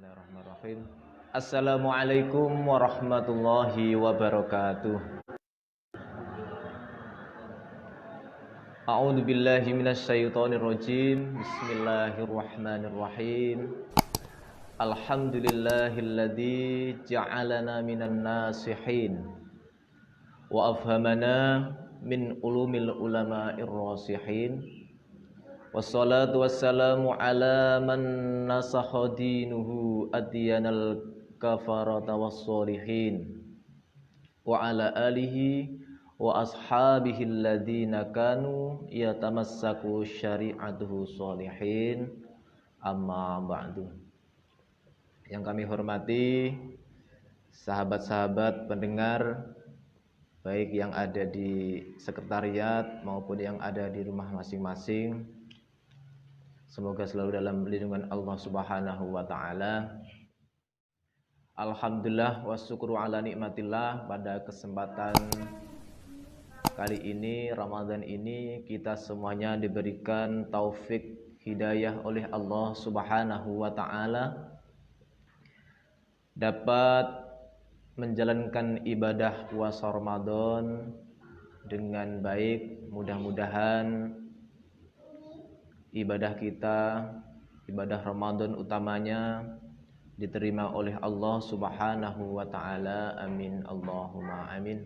Bismillahirrahmanirrahim. Assalamualaikum warahmatullahi wabarakatuh. A'udzu billahi minasyaitonir rajim. Bismillahirrahmanirrahim. Alhamdulillahilladzi ja'alana minan nasihin wa afhamana min ulumil ulama'ir rasihin. Wassalatu wassalamu ala man nasakha dinuhu adyanal kafarata wassolihin wa ala alihi wa ashabihi alladhina kanu yatamassaku syari'atuhu sholihin, amma ba'du. Yang kami hormati sahabat-sahabat pendengar, baik yang ada di sekretariat maupun yang ada di rumah masing-masing, semoga selalu dalam lindungan Allah Subhanahu wa taala. Alhamdulillah wa syukru ala nikmatillah, pada kesempatan kali ini, Ramadan ini, kita semuanya diberikan taufik hidayah oleh Allah Subhanahu wa taala dapat menjalankan ibadah puasa Ramadan dengan baik. Mudah-mudahan ibadah kita, ibadah Ramadan utamanya, diterima oleh Allah Subhanahu wa taala. Amin Allahumma amin.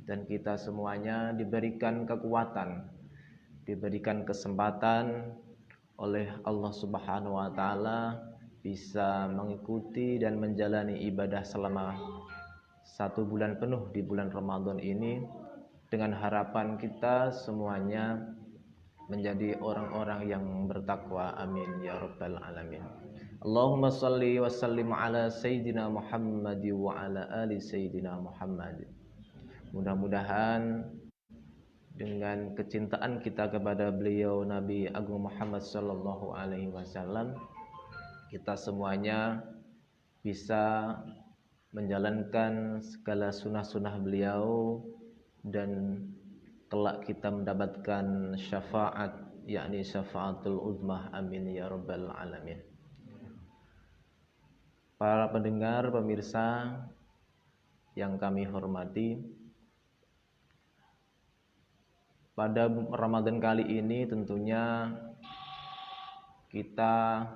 Dan kita semuanya diberikan kekuatan, diberikan kesempatan oleh Allah Subhanahu wa taala bisa mengikuti dan menjalani ibadah selama 1 bulan penuh di bulan Ramadan ini, dengan harapan kita semuanya menjadi orang-orang yang bertakwa. Amin ya rabbal alamin. Allahumma salli wa sallim ala sayyidina Muhammad wa ala ali sayyidina Muhammad. Mudah-mudahan dengan kecintaan kita kepada beliau Nabi Agung Muhammad sallallahu alaihi wasallam, kita semuanya bisa menjalankan segala sunnah-sunnah beliau dan kelak kita mendapatkan syafaat, yakni syafaatul uzmah. Amin ya rabbal alamin. Para pendengar, pemirsa yang kami hormati, pada Ramadan kali ini tentunya kita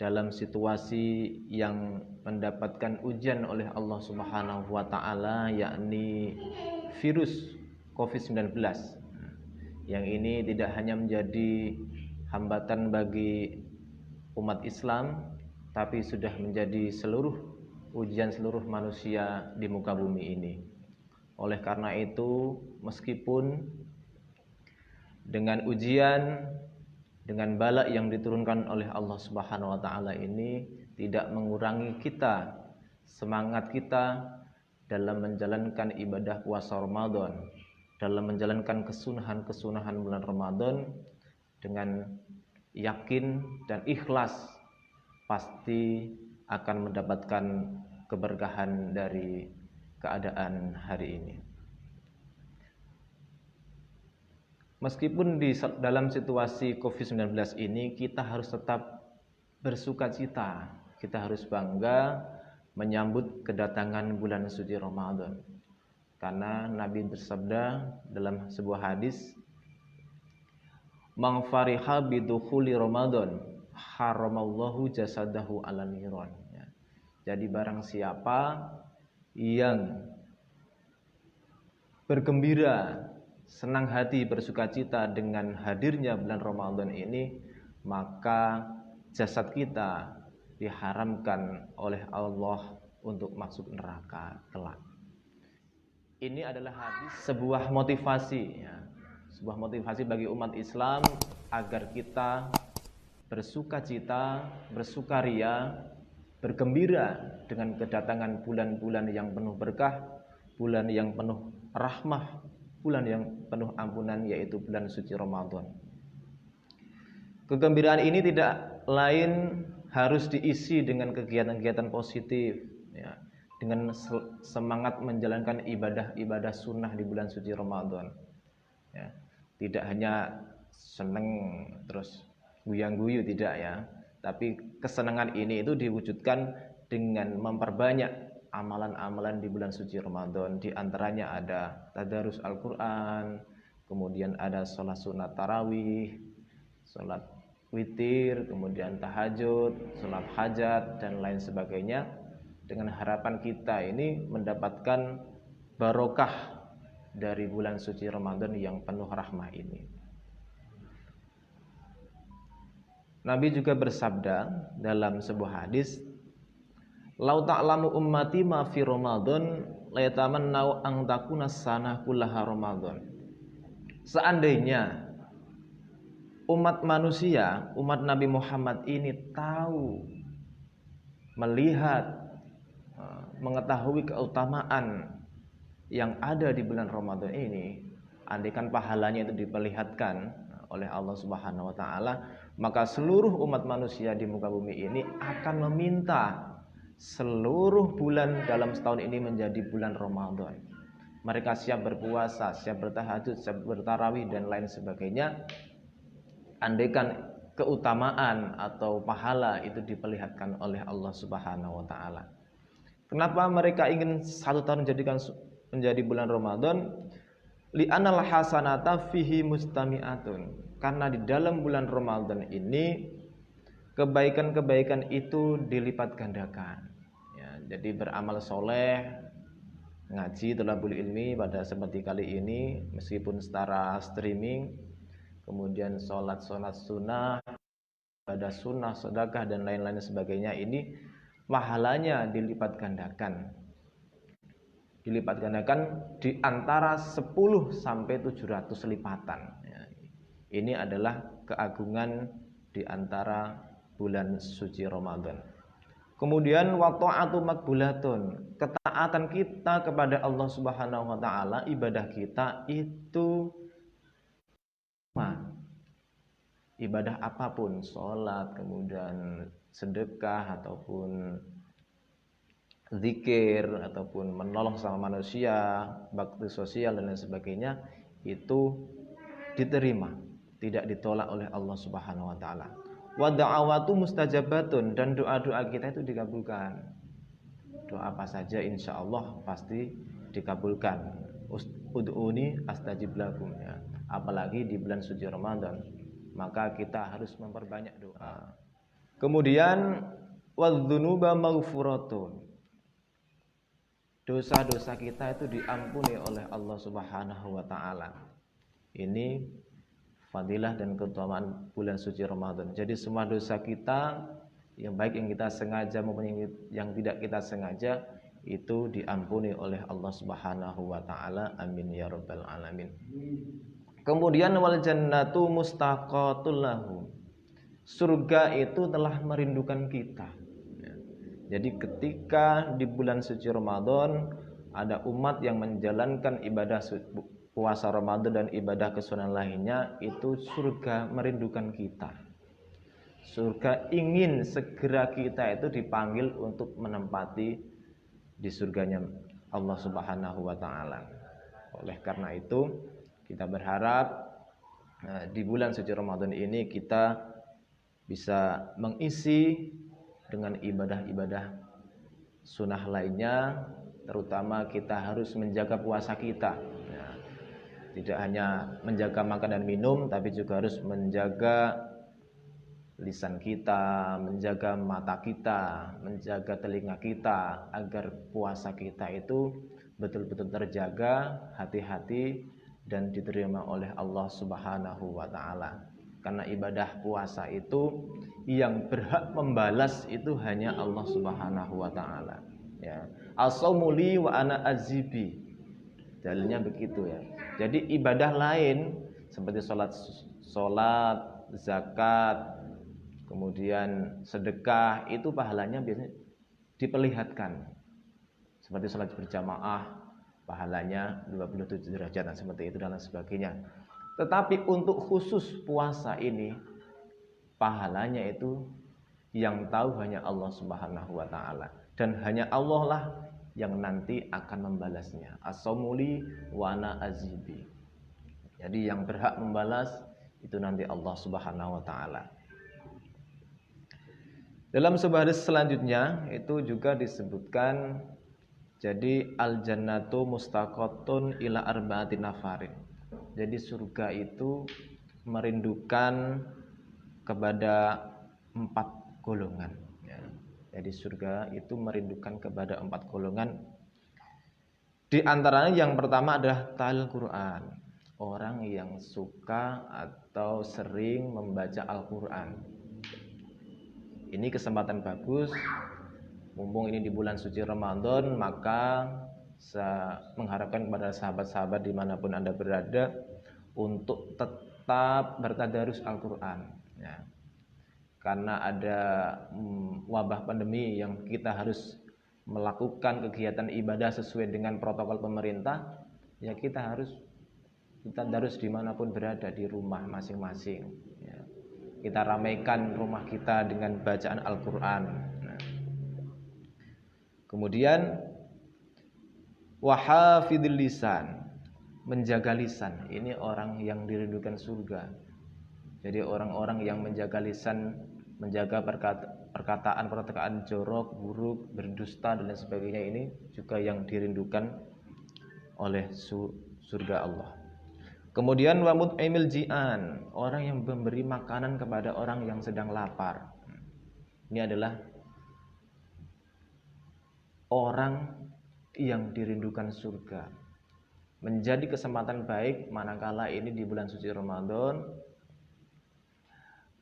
dalam situasi yang mendapatkan ujian oleh Allah Subhanahu wa taala, yakni virus COVID-19. Yang ini tidak hanya menjadi hambatan bagi umat Islam, tapi sudah menjadi ujian seluruh manusia di muka bumi ini. Oleh karena itu, meskipun dengan ujian, dengan bala yang diturunkan oleh Allah Subhanahu wa taala ini, tidak mengurangi kita, semangat kita dalam menjalankan ibadah puasa Ramadan, dalam menjalankan kesunahan-kesunahan bulan Ramadan dengan yakin dan ikhlas, pasti akan mendapatkan keberkahan dari keadaan hari ini. Meskipun di dalam situasi COVID-19 ini, kita harus tetap bersukacita, kita harus bangga menyambut kedatangan bulan suci Ramadan. Karena Nabi bersabda dalam sebuah hadis, "Man fariha bidukhuli Ramadan, haramallahu jasadahu 'alan niran." Ya. Jadi barang siapa yang bergembira, senang hati, bersukacita dengan hadirnya bulan Ramadan ini, maka jasad kita diharamkan oleh Allah untuk masuk neraka kelak. Ini adalah hadis, sebuah motivasi, ya, sebuah motivasi bagi umat Islam agar kita bersukacita, bersukaria, bergembira dengan kedatangan bulan-bulan yang penuh berkah, bulan yang penuh rahmah, bulan yang penuh ampunan, yaitu bulan suci Ramadan. Kegembiraan ini tidak lain harus diisi dengan kegiatan-kegiatan positif, ya, dengan semangat menjalankan ibadah-ibadah sunnah di bulan suci Ramadan. Ya, tidak hanya seneng terus guyang-guyu, tidak ya, Tapi kesenangan ini itu diwujudkan dengan memperbanyak amalan-amalan di bulan suci Ramadan. Di antaranya ada tadarus Al-Quran, kemudian ada sholat sunat tarawih, sholat witir, kemudian tahajud, sholat hajat, dan lain sebagainya. Dengan harapan kita ini mendapatkan barokah dari bulan suci Ramadan yang penuh rahmah ini. Nabi juga bersabda dalam sebuah hadis, "Lau ta'lamu ummati ma fi Ramadan, la yatamannau an takuna sanah kullaha Ramadan." Seandainya umat manusia, umat Nabi Muhammad ini tahu, melihat, mengetahui keutamaan yang ada di bulan Ramadan ini, andaikan pahalanya itu diperlihatkan oleh Allah Subhanahu wa taala, maka seluruh umat manusia di muka bumi ini akan meminta seluruh bulan dalam setahun ini menjadi bulan Ramadan. Mereka siap berpuasa, siap bertahajud, siap bertarawih dan lain sebagainya. Andaikan keutamaan atau pahala itu diperlihatkan oleh Allah Subhanahu wa taala. Kenapa mereka ingin satu tahun menjadi bulan Ramadan? Li'anal hasanata fihi mustami'atun. Karena di dalam bulan Ramadan ini kebaikan-kebaikan itu dilipat gandakan. Ya, jadi beramal soleh, ngaji, thalabul ilmi pada seperti kali ini meskipun secara streaming, kemudian sholat sunnah, ibadah sunnah, sedekah dan lain-lain sebagainya, ini pahalanya dilipat gandakan. Dilipat gandakan di antara 10 sampai 700 lipatan. Ya, ini adalah keagungan di antara bulan suci Ramadan. Kemudian wa ta'atu maqbulatun, ketaatan kita kepada Allah Subhanahu wa taala, ibadah kita itu ibadah apapun, sholat, kemudian sedekah ataupun zikir ataupun menolong sama manusia, bakti sosial dan lain sebagainya, itu diterima, tidak ditolak oleh Allah Subhanahu wa taala. Wa da'awatu mustajabatun, dan doa-doa kita itu dikabulkan. Doa apa saja insyaallah pasti dikabulkan. Ud'uni astajib lakum, ya. Apalagi di bulan suci Ramadan, maka kita harus memperbanyak doa. Kemudian wadzunuba maghfuratun, dosa-dosa kita itu diampuni oleh Allah Subhanahu wa taala. Ini fadilah dan keutamaan bulan suci Ramadan. Jadi semua dosa kita, yang baik yang kita sengaja maupun yang tidak kita sengaja, itu diampuni oleh Allah Subhanahu wa taala. Amin ya rabbal alamin. Kemudian wal jannatu mustaqatul lahu, surga itu telah merindukan kita. Jadi ketika di bulan suci Ramadan ada umat yang menjalankan ibadah puasa Ramadan dan ibadah kesunahan lainnya, itu surga merindukan kita. Surga ingin segera kita itu dipanggil untuk menempati di surganya Allah Subhanahu wa taala. Oleh karena itu kita berharap di bulan suci Ramadan ini kita bisa mengisi dengan ibadah-ibadah sunnah lainnya, terutama kita harus menjaga puasa kita. Ya, tidak hanya menjaga makan dan minum, tapi juga harus menjaga lisan kita, menjaga mata kita, menjaga telinga kita, agar puasa kita itu betul-betul terjaga, hati-hati dan diterima oleh Allah Subhanahu wa taala. Karena ibadah puasa itu yang berhak membalas itu hanya Allah Subhanahu wa taala. Ya. As-shaumu li wa ana azibi. Dalilnya begitu ya. Jadi ibadah lain seperti salat, zakat, kemudian sedekah, itu pahalanya biasanya diperlihatkan. Seperti salat berjamaah, pahalanya 27 derajat dan seperti itu dan lain sebagainya. Tetapi untuk khusus puasa ini, pahalanya itu yang tahu hanya Allah Subhanahu wa taala, dan hanya Allah lah yang nanti akan membalasnya. As-saumuli wa ana azibi. Jadi yang berhak membalas itu nanti Allah Subhanahu wa taala. Dalam sebuah hadis selanjutnya itu juga disebutkan, jadi al jannatu mustaqatun ila arba'ati nafarin. Jadi surga itu merindukan kepada 4 golongan. Ya. Jadi surga itu merindukan kepada 4 golongan. Di antaranya yang pertama adalah talil Quran. Orang yang suka atau sering membaca Al-Quran. Ini kesempatan bagus. Mumpung ini di bulan suci Ramadan, maka saya mengharapkan kepada sahabat-sahabat dimanapun Anda berada untuk tetap bertadarus Al-Quran. Ya. Karena ada wabah pandemi yang kita harus melakukan kegiatan ibadah sesuai dengan protokol pemerintah, ya kita harus tadarus dimanapun berada di rumah masing-masing. Ya. Kita ramaikan rumah kita dengan bacaan Al-Quran. Nah. Kemudian wahafidil lisan, menjaga lisan. Ini orang yang dirindukan surga. Jadi orang-orang yang menjaga lisan, menjaga perkataan jorok, buruk, berdusta dan lain sebagainya, ini juga yang dirindukan oleh surga Allah. Kemudian wa mut'imil ji'an, orang yang memberi makanan kepada orang yang sedang lapar. Ini adalah orang yang dirindukan surga. Menjadi kesempatan baik manakala ini di bulan suci Ramadan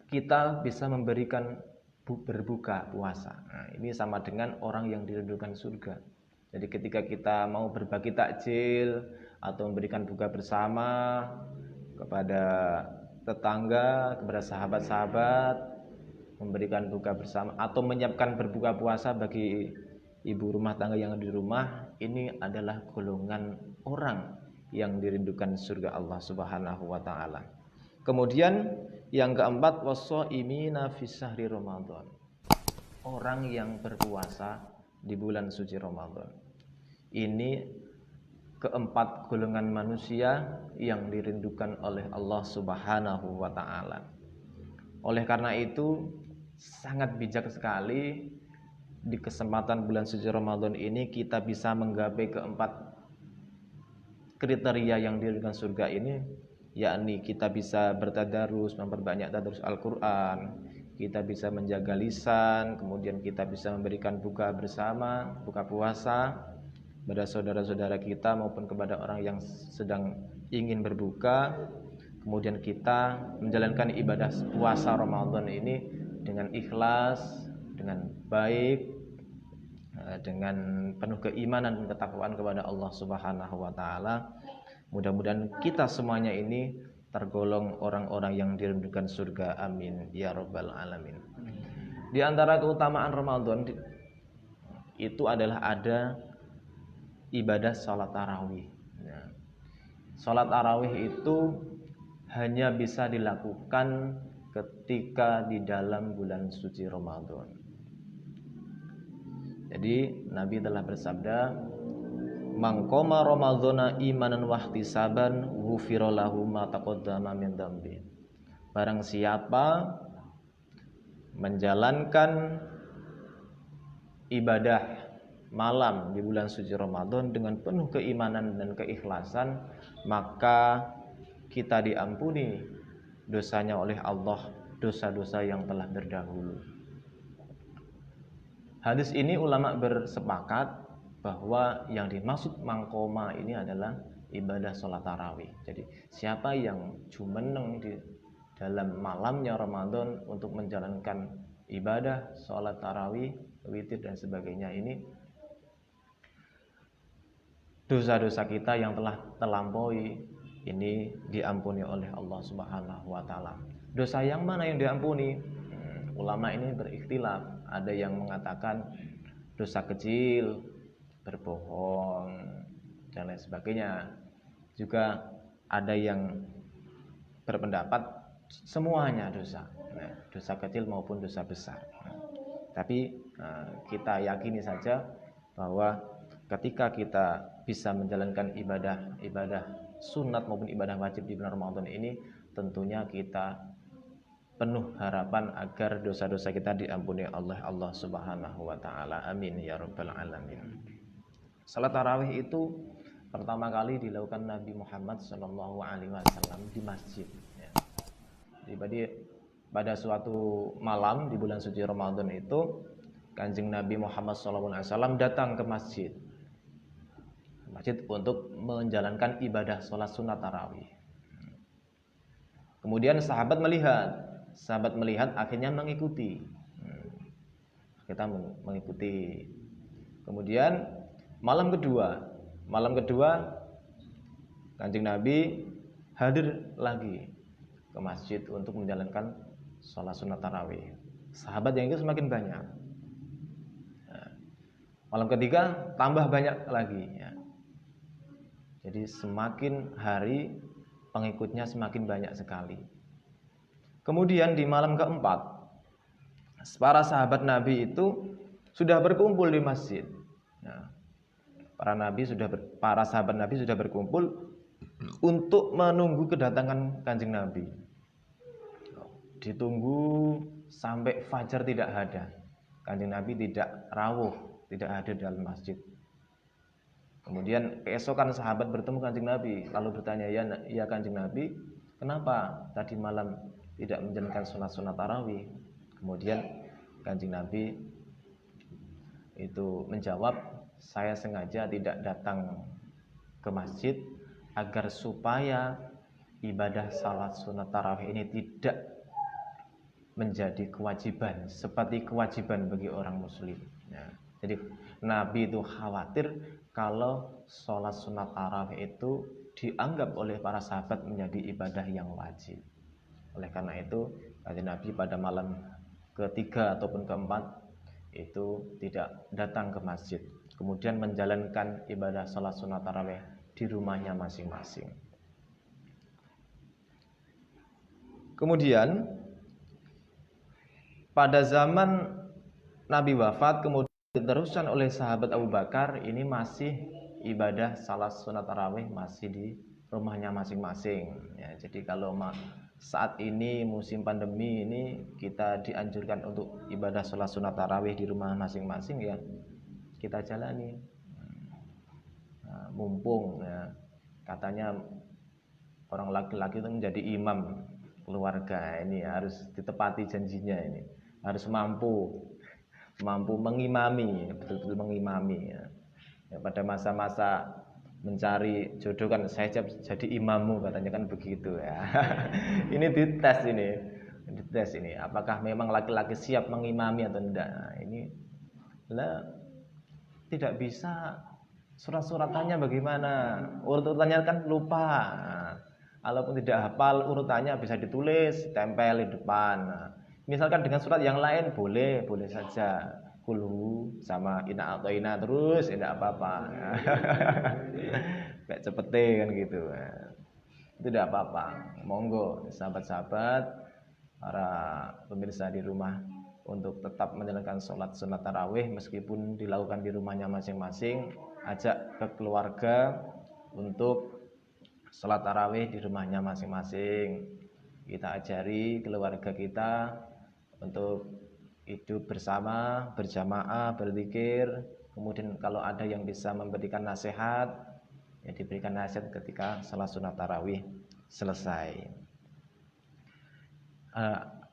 kita bisa memberikan berbuka puasa. Nah, ini sama dengan orang yang dirindukan surga. Jadi ketika kita mau berbagi takjil atau memberikan buka bersama kepada tetangga, kepada sahabat-sahabat, memberikan buka bersama atau menyiapkan berbuka puasa bagi ibu rumah tangga yang di rumah, ini adalah golongan orang yang dirindukan surga Allah Subhanahu wa taala. Kemudian yang keempat, washaimina fi syahri Ramadan. Orang yang berpuasa di bulan suci Ramadan. Ini keempat golongan manusia yang dirindukan oleh Allah Subhanahu wa taala. Oleh karena itu sangat bijak sekali di kesempatan bulan suci Ramadan ini kita bisa menggapai keempat kriteria yang dirindukan surga ini, yakni kita bisa bertadarus, memperbanyak tadarus Al-Quran, kita bisa menjaga lisan, kemudian kita bisa memberikan buka bersama, buka puasa kepada saudara-saudara kita maupun kepada orang yang sedang ingin berbuka. Kemudian kita menjalankan ibadah puasa Ramadan ini dengan ikhlas, dengan baik, dengan penuh keimanan dan ketakwaan kepada Allah Subhanahu wa taala. Mudah-mudahan kita semuanya ini tergolong orang-orang yang dirindukan surga. Amin ya rabbal alamin. Di antara keutamaan Ramadan itu adalah ada ibadah sholat tarawih. Nah, sholat tarawih itu hanya bisa dilakukan ketika di dalam bulan suci Ramadan. Jadi Nabi telah bersabda, "Man qoma Ramadhana imanan wa ihtisaban, ghufira lahu ma taqaddama min dzambi." Barang siapa menjalankan ibadah malam di bulan suci Ramadan dengan penuh keimanan dan keikhlasan, maka kita diampuni dosanya oleh Allah, dosa-dosa yang telah terdahulu. Hadis ini ulama bersepakat bahwa yang dimaksud mangkoma ini adalah ibadah sholat tarawih. Jadi siapa yang jumeneng di dalam malamnya Ramadan untuk menjalankan ibadah sholat tarawih, witir dan sebagainya, ini dosa-dosa kita yang telah terlampaui ini diampuni oleh Allah Subhanahu wa taala. Dosa yang mana yang diampuni? Ulama ini berikhtilaf. Ada yang mengatakan dosa kecil, berbohong dan lain sebagainya. Juga ada yang berpendapat semuanya dosa, dosa kecil maupun dosa besar. Tapi kita yakini saja bahwa ketika kita bisa menjalankan ibadah sunat maupun ibadah wajib di bulan Ramadan ini, tentunya kita penuh harapan agar dosa-dosa kita diampuni oleh Allah Subhanahu wa taala. Amin ya rabbal alamin. Salat tarawih itu pertama kali dilakukan Nabi Muhammad sallallahu alaihi wasallam di masjid ya. Jadi pada suatu malam di bulan suci Ramadan itu Kanjeng Nabi Muhammad sallallahu alaihi wasallam datang ke masjid untuk menjalankan ibadah salat sunat tarawih. Kemudian sahabat melihat akhirnya mengikuti. Kita mengikuti. Kemudian malam kedua Kanjeng Nabi hadir lagi ke masjid untuk menjalankan sholat sunat tarawih. Sahabat yang itu semakin banyak. Malam ketiga tambah banyak lagi ya. Jadi semakin hari pengikutnya semakin banyak sekali. Kemudian di malam keempat, para sahabat Nabi itu sudah berkumpul di masjid. Nah, para sahabat Nabi sudah berkumpul untuk menunggu kedatangan Kanjeng Nabi. Ditunggu sampai fajar tidak ada. Kanjeng Nabi tidak rawuh, tidak hadir dalam masjid. Kemudian keesokan sahabat bertemu Kanjeng Nabi, lalu bertanya, ya Kanjeng Nabi, kenapa tadi malam tidak menjalankan sunat tarawih? Kemudian Kanjeng Nabi itu menjawab, saya sengaja tidak datang ke masjid agar supaya ibadah salat sunat tarawih ini tidak menjadi kewajiban seperti kewajiban bagi orang muslim ya. Jadi Nabi itu khawatir kalau sholat sunat tarawih itu dianggap oleh para sahabat menjadi ibadah yang wajib. Oleh karena itu Nabi pada malam ketiga ataupun keempat itu tidak datang ke masjid, kemudian menjalankan ibadah sholat sunat tarawih di rumahnya masing-masing. Kemudian pada zaman Nabi wafat, kemudian diteruskan oleh sahabat Abu Bakar, ini masih ibadah salat sunat tarawih masih di rumahnya masing-masing ya. Jadi kalau saat ini musim pandemi ini kita dianjurkan untuk ibadah salat sunat tarawih di rumah masing-masing ya, kita jalani. Nah, mumpung ya, katanya orang laki-laki itu menjadi imam keluarga, ini harus ditepati janjinya, ini harus mampu mengimami, betul-betul mengimami ya. Ya, pada masa-masa mencari jodoh kan saya jadi imammu katanya kan begitu ya. Ini dites ini apakah memang laki-laki siap mengimami atau tidak. Nah, ini tidak bisa, surat-suratannya bagaimana, urut-urutannya kan lupa. Nah, walaupun tidak hafal urutannya bisa ditulis, tempel di depan. Nah, misalkan dengan surat yang lain boleh saja. Kulhu sama ina atau ina terus tidak apa-apa. Kayak cepete kan gitu. Itu tidak apa-apa. Monggo sahabat-sahabat, para pemirsa di rumah untuk tetap menjalankan sholat sunat tarawih meskipun dilakukan di rumahnya masing-masing. Ajak ke keluarga untuk sholat tarawih di rumahnya masing-masing. Kita ajari keluarga kita untuk hidup bersama, berjamaah, berzikir. Kemudian kalau ada yang bisa memberikan nasihat, ya diberikan nasihat ketika salat sunat tarawih selesai.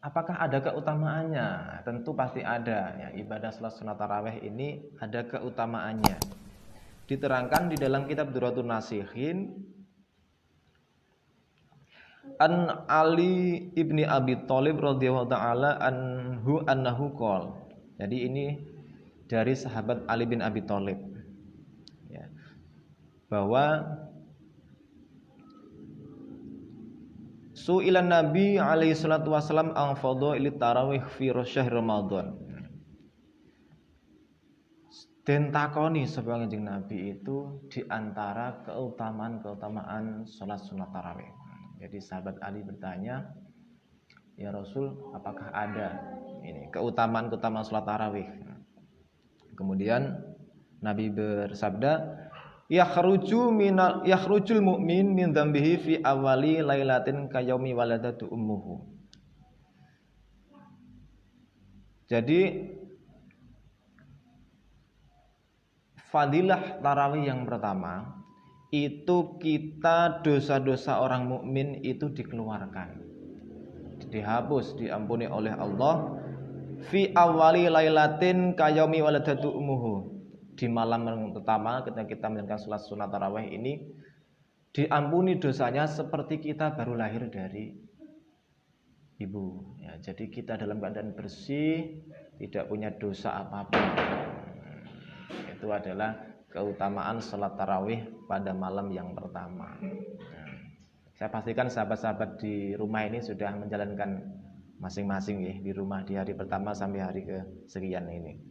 Apakah ada keutamaannya? Tentu pasti ada ya. Ibadah salat sunat tarawih ini ada keutamaannya. Diterangkan di dalam kitab Durratun Nasihin An Ali ibni Abi Thalib radhiyallahu taala annahu qol. Jadi ini dari sahabat Ali bin Abi Thalib ya, bahwa su'ilan Nabi alaihi salatu wasallam an fadhail tarawih fi syahr Ramadan. Den takoni sapa Kanjeng Nabi itu di antara keutamaan salat sunat tarawih. Jadi sahabat Ali bertanya, ya Rasul, apakah ada ini keutamaan salat tarawih? Kemudian Nabi bersabda, yakhrujul mu'min min dzambihi fi awali lailatin kayaumi waladatu ummuhu. Jadi fadilah tarawih yang pertama itu kita dosa-dosa orang mukmin itu dikeluarkan, dihapus, diampuni oleh Allah. Fi awali lailatin kayomi waladatu umuhu. Di malam yang pertama ketika kita menjalankan salat sunat tarawih ini diampuni dosanya seperti kita baru lahir dari ibu. Ya, jadi kita dalam keadaan bersih, tidak punya dosa apapun. Itu adalah keutamaan salat tarawih pada malam yang pertama. Saya pastikan sahabat-sahabat di rumah ini sudah menjalankan masing-masing ya, di rumah di hari pertama sampai hari kesekian ini.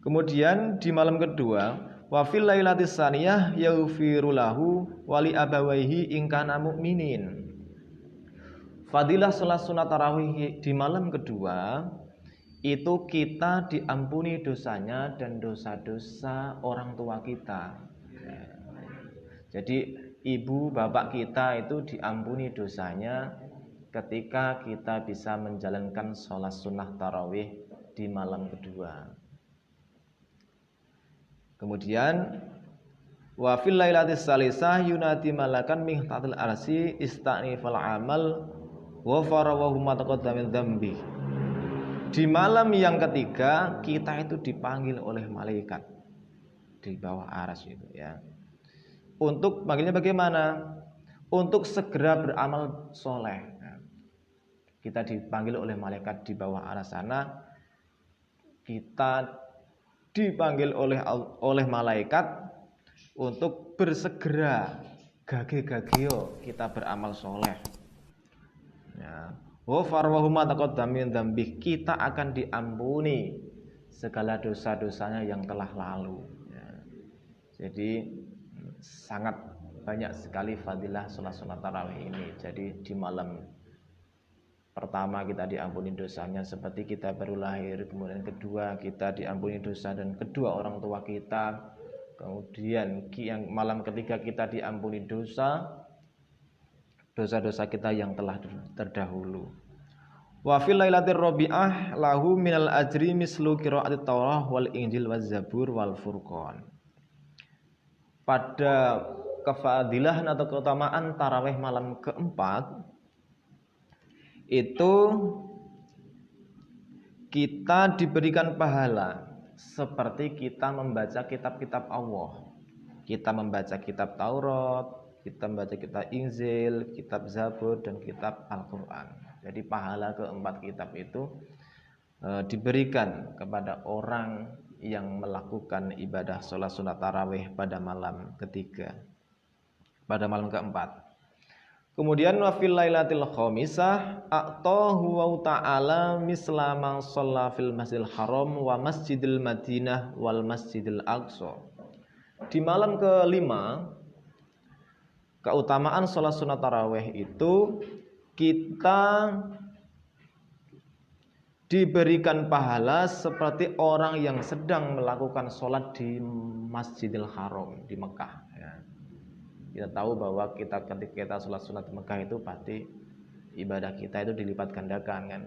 Kemudian di malam kedua, wa fil lailatis tsaniyah yaghfiru lahu wa li abawaihi in kana mu'minin. Fadilah salat sunat tarawih di malam kedua itu kita diampuni dosanya dan dosa-dosa orang tua kita. Jadi ibu bapak kita itu diampuni dosanya ketika kita bisa menjalankan sholat sunnah tarawih di malam kedua. Kemudian wa fil lailatis salisah yunati malakan min tahtil arsi istanifal amal wa farawahu ma taqaddama min dzambi. Di malam yang ketiga kita itu dipanggil oleh malaikat di bawah arsy itu ya. Untuk panggilnya bagaimana? Untuk segera beramal soleh. Kita dipanggil oleh malaikat di bawah arsy sana. Kita dipanggil oleh malaikat untuk bersegera gage-gageo kita beramal soleh. Ya. Wa farwahuma taqaddamin dzambih, kita akan diampuni segala dosa-dosanya yang telah lalu ya. Jadi sangat banyak sekali fadilah salat tarawih ini. Jadi di malam pertama kita diampuni dosanya seperti kita baru lahir, kemudian kedua kita diampuni dosa dan kedua orang tua kita, kemudian yang malam ketiga kita diampuni dosa-dosa kita yang telah terdahulu. Wa fil lailatir rabi'ah lahu minal ajri mislu qira'atit Taurah wal Injil waz Zabur wal Furqan. Pada kefadilahan atau keutamaan tarawih malam keempat itu kita diberikan pahala seperti kita membaca kitab-kitab Allah. Kita membaca kitab Taurat, kita membaca kitab Injil, kitab Zabur dan kitab Al-Qur'an. Jadi pahala keempat kitab itu diberikan kepada orang yang melakukan ibadah sholat sunat tarawih pada malam ketiga, pada malam keempat. Kemudian wa fil lailatil khamisah a'tahu wa ta'ala misla man shalla fil masjidil haram wa masjidil madinah wal masjidil aqsa. Di malam kelima keutamaan sholat sunat tarawih itu kita diberikan pahala seperti orang yang sedang melakukan sholat di Masjidil Haram di Mekah ya. Kita tahu bahwa ketika kita sholat sunat di Mekah itu pasti ibadah kita itu dilipat gandakan kan.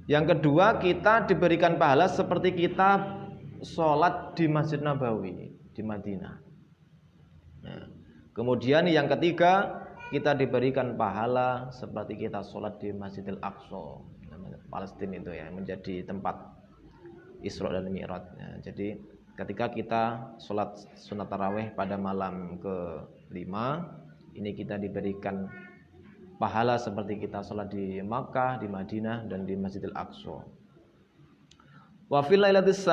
Yang kedua kita diberikan pahala seperti kita sholat di Masjid Nabawi di Madinah ya. Kemudian yang ketiga kita diberikan pahala seperti kita sholat di Masjidil Aqsa Palestina itu ya, menjadi tempat Isra dan Mi'raj ya. Jadi ketika kita sholat sunat tarawih pada malam ke-5 ini kita diberikan pahala seperti kita sholat di Makkah, di Madinah dan di Masjidil Aqsa. Wa fil lailatis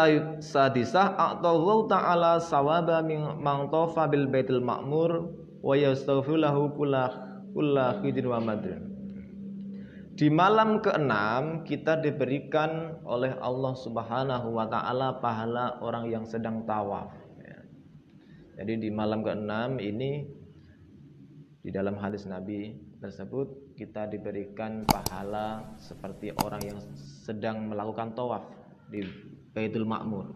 sadisah a'tallahu ta'ala sawaba man tafa bil baitil ma'mur wa yastaghfiru lahu kulla khidin wa madrin. Di malam ke-6 kita diberikan oleh Allah Subhanahu wa taala pahala orang yang sedang tawaf ya. Jadi di malam ke-6 ini di dalam hadis Nabi tersebut kita diberikan pahala seperti orang yang sedang melakukan tawaf di Baitul Ma'mur.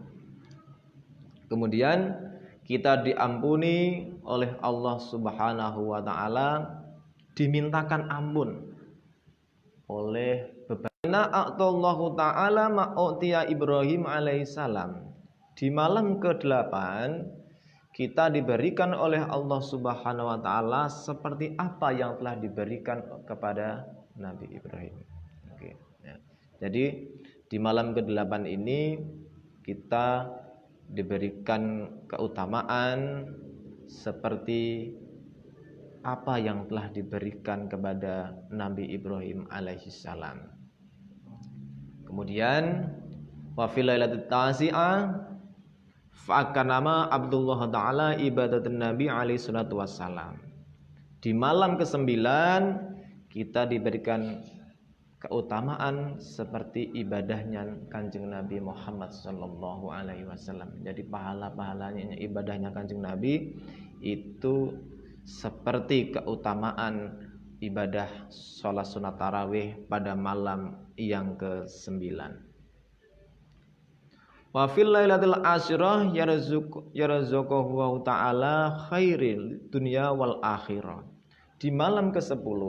Kemudian kita diampuni oleh Allah Subhanahu wa taala, dimintakan ampun oleh beberapa Hina a'tallahu ta'ala ma'utiya Ibrahim alaihissalam. Di malam ke-8 kita diberikan oleh Allah Subhanahu wa taala seperti apa yang telah diberikan kepada Nabi Ibrahim. Oke, ya. Jadi di malam ke-8 ini kita diberikan keutamaan seperti apa yang telah diberikan kepada Nabi Ibrahim alaihissalam. Kemudian wa fil lailatit tasi'ah fa'akanama Abdullah ta'ala ibadatun Nabi alaihi salatu wassalam. Di malam ke-9 kita diberikan keutamaan seperti ibadahnya Kanjeng Nabi Muhammad sallallahu alaihi wasallam. Jadi pahala-pahalanya ibadahnya Kanjeng Nabi itu seperti keutamaan ibadah sholat sunat tarawih pada malam yang ke-9. Wa fil lailatul asyrah yarzuquhu ta'ala khairil dunya wal akhirah. Di malam ke-10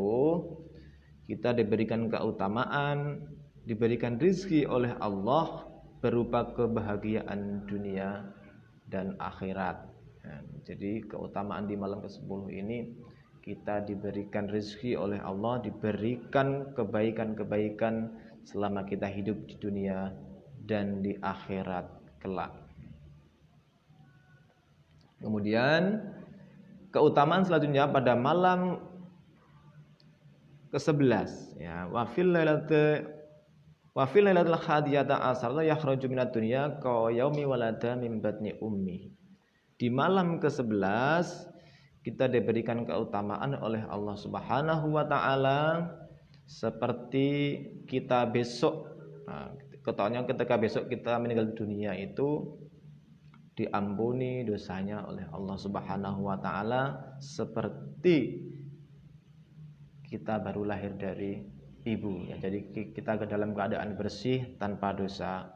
kita diberikan keutamaan, diberikan rizki oleh Allah berupa kebahagiaan dunia dan akhirat. Nah, jadi keutamaan di malam ke-10 ini kita diberikan rezeki oleh Allah, diberikan kebaikan-kebaikan selama kita hidup di dunia dan di akhirat kelak. Kemudian keutamaan selanjutnya pada malam ke-11 ya, wa fil lailatul hadiyata asar yakhraju minad dunya ka yaumi walada min batni ummi. Di malam ke-11 kita diberikan keutamaan oleh Allah Subhanahu wa taala seperti kita besok, ketahuinya ketika besok kita meninggal dunia itu diampuni dosanya oleh Allah Subhanahu wa taala seperti kita baru lahir dari ibu ya. Jadi kita dalam keadaan bersih tanpa dosa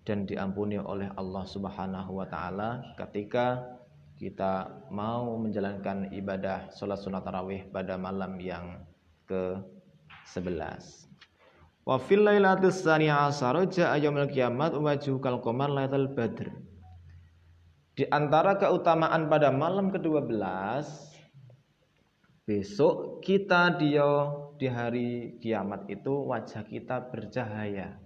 dan diampuni oleh Allah Subhanahu wa taala ketika kita mau menjalankan ibadah sholat sunat tarawih pada malam yang ke-11. Wa fil lailatis tsaniyah asyara jaa yaumul qiyamah wajhukal qamar lailatul badr. Di antara keutamaan pada malam ke-12 besok kita di hari kiamat itu wajah kita bercahaya.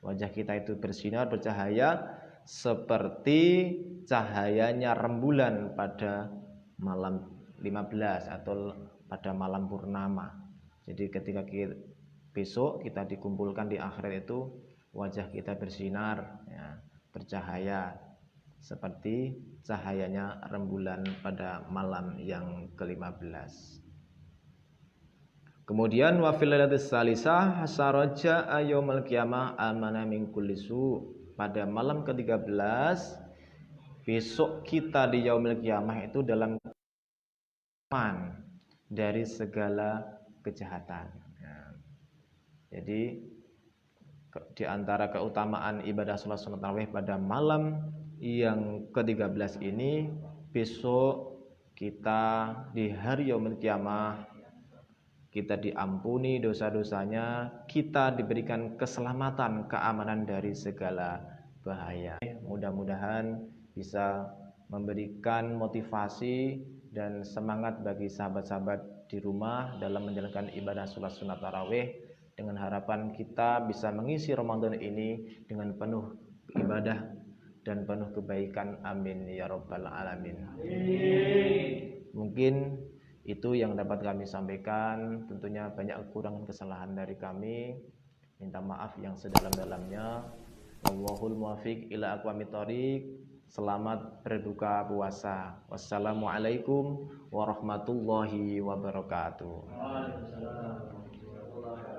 Wajah kita itu bersinar, bercahaya seperti cahayanya rembulan pada malam 15 atau pada malam purnama. Jadi ketika besok kita dikumpulkan di akhirat itu wajah kita bersinar ya, bercahaya seperti cahayanya rembulan pada malam yang ke-15. Kemudian wa fil lailatis salisah hasaraja yaumul qiyamah amana min kulli su. Pada malam ke-13 besok kita di yaumul qiyamah itu dalam aman dari segala kejahatan. Ya. Jadi di antara keutamaan ibadah salat sunat tarawih pada malam yang ke-13 ini besok kita di hari yaumul qiyamah kita diampuni dosa-dosanya, kita diberikan keselamatan, keamanan dari segala bahaya. Mudah-mudahan bisa memberikan motivasi dan semangat bagi sahabat-sahabat di rumah dalam menjalankan ibadah sholat sunat tarawih, dengan harapan kita bisa mengisi Ramadan ini dengan penuh ibadah dan penuh kebaikan. Amin ya rabbal alamin. Mungkin itu yang dapat kami sampaikan. Tentunya banyak kekurangan kesalahan dari kami. Minta maaf yang sedalam-dalamnya. Wallahul muwaffiq ila aqwamit thoriq. Selamat berbuka puasa. Wassalamualaikum warahmatullahi wabarakatuh. Waalaikumsalam warahmatullahi wabarakatuh.